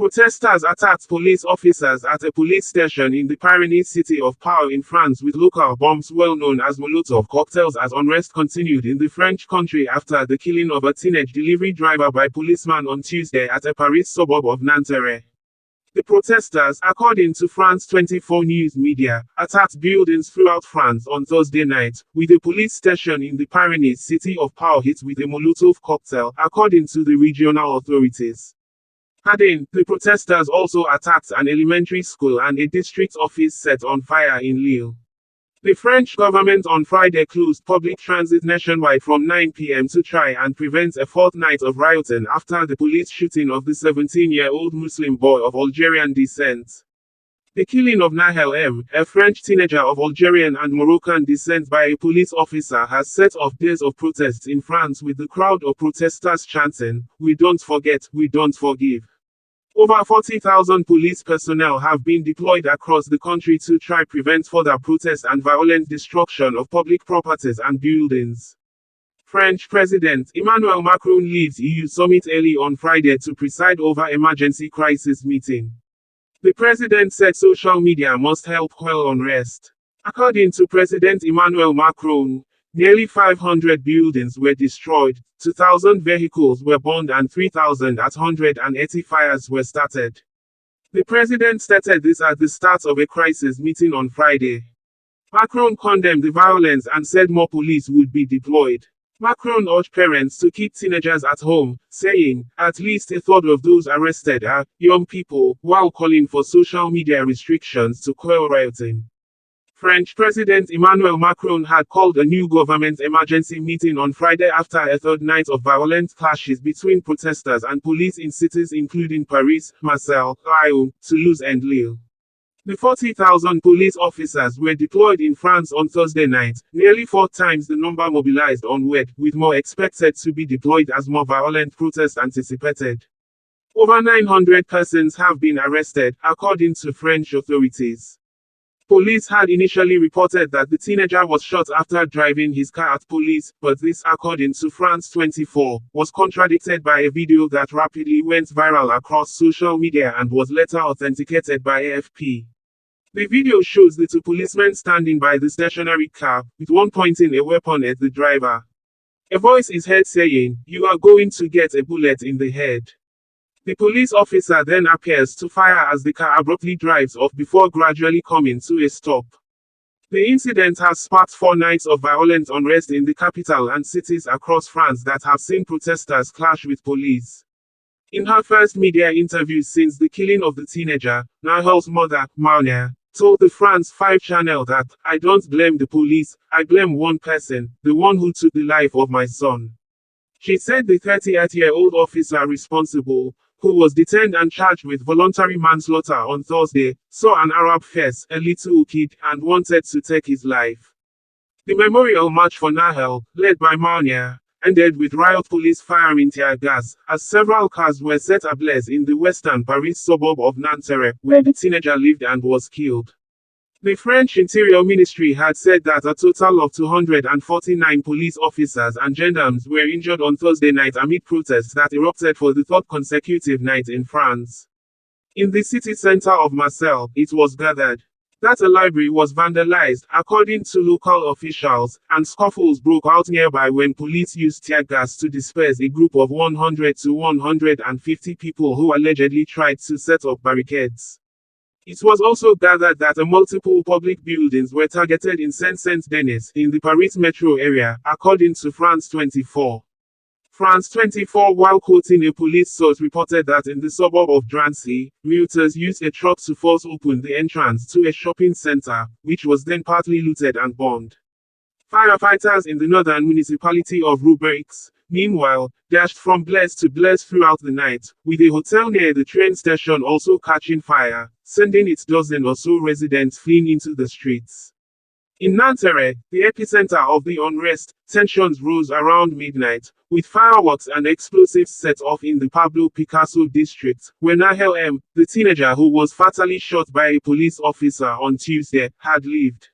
Protesters attacked police officers at a police station in the Pyrenees city of Pau in France with local bombs well known as Molotov cocktails as unrest continued in the French country after the killing of a teenage delivery driver by policemen on Tuesday at a Paris suburb of Nanterre. The protesters, according to France 24 news media, attacked buildings throughout France on Thursday night, with a police station in the Pyrenees city of Pau hit with a Molotov cocktail, according to the regional authorities. Adding, the protesters also attacked an elementary school and a district office set on fire in Lille. The French government on Friday closed public transit nationwide from 9 p.m. to try and prevent a fourth night of rioting after the police shooting of the 17-year-old Muslim boy of Algerian descent. The killing of Nahel M., a French teenager of Algerian and Moroccan descent by a police officer has set off days of protests in France with the crowd of protesters chanting, "We don't forget, we don't forgive." Over 40,000 police personnel have been deployed across the country to try prevent further protests and violent destruction of public properties and buildings. French President Emmanuel Macron leaves EU summit early on Friday to preside over emergency crisis meeting. The president said social media must help quell unrest. According to President Emmanuel Macron, nearly 500 buildings were destroyed, 2,000 vehicles were burned and 3,880 fires were started. The president stated this at the start of a crisis meeting on Friday. Macron condemned the violence and said more police would be deployed. Macron urged parents to keep teenagers at home, saying, at least a third of those arrested are young people, while calling for social media restrictions to quell rioting. French President Emmanuel Macron had called a new government emergency meeting on Friday after a third night of violent clashes between protesters and police in cities including Paris, Marseille, Lyon, Toulouse and Lille. The 40,000 police officers were deployed in France on Thursday night, nearly 4 times the number mobilized on Wednesday, with more expected to be deployed as more violent protests anticipated. Over 900 persons have been arrested, according to French authorities. Police had initially reported that the teenager was shot after driving his car at police, but this, according to France 24, was contradicted by a video that rapidly went viral across social media and was later authenticated by AFP. The video shows the 2 policemen standing by the stationary car, with one pointing a weapon at the driver. A voice is heard saying, "You are going to get a bullet in the head." The police officer then appears to fire as the car abruptly drives off before gradually coming to a stop. The incident has sparked 4 nights of violent unrest in the capital and cities across France that have seen protesters clash with police. In her first media interview since the killing of the teenager, Nahel's mother, Marnia, told the France 5 channel that, "I don't blame the police, I blame one person, the one who took the life of my son." She said the 38-year-old officer responsible, who was detained and charged with voluntary manslaughter on Thursday, saw an Arab face, a little kid, and wanted to take his life. The memorial march for Nahel, led by Marnia, ended with riot police firing tear gas, as several cars were set ablaze in the western Paris suburb of Nanterre, where the teenager lived and was killed. The French Interior Ministry had said that a total of 249 police officers and gendarmes were injured on Thursday night amid protests that erupted for the 3rd consecutive night in France. In the city center of Marseille, it was gathered that a library was vandalized, according to local officials, and scuffles broke out nearby when police used tear gas to disperse a group of 100 to 150 people who allegedly tried to set up barricades. It was also gathered that multiple public buildings were targeted in Saint-Denis, in the Paris metro area, according to France 24. France 24, while quoting a police source, reported that in the suburb of Drancy, looters used a truck to force open the entrance to a shopping center, which was then partly looted and burned. Firefighters in the northern municipality of Roubaix, meanwhile, dashed from blaze to blaze throughout the night, with a hotel near the train station also catching fire, sending its dozen or so residents fleeing into the streets. In Nanterre, the epicenter of the unrest, tensions rose around midnight, with fireworks and explosives set off in the Pablo Picasso district, where Nahel M., the teenager who was fatally shot by a police officer on Tuesday, had lived.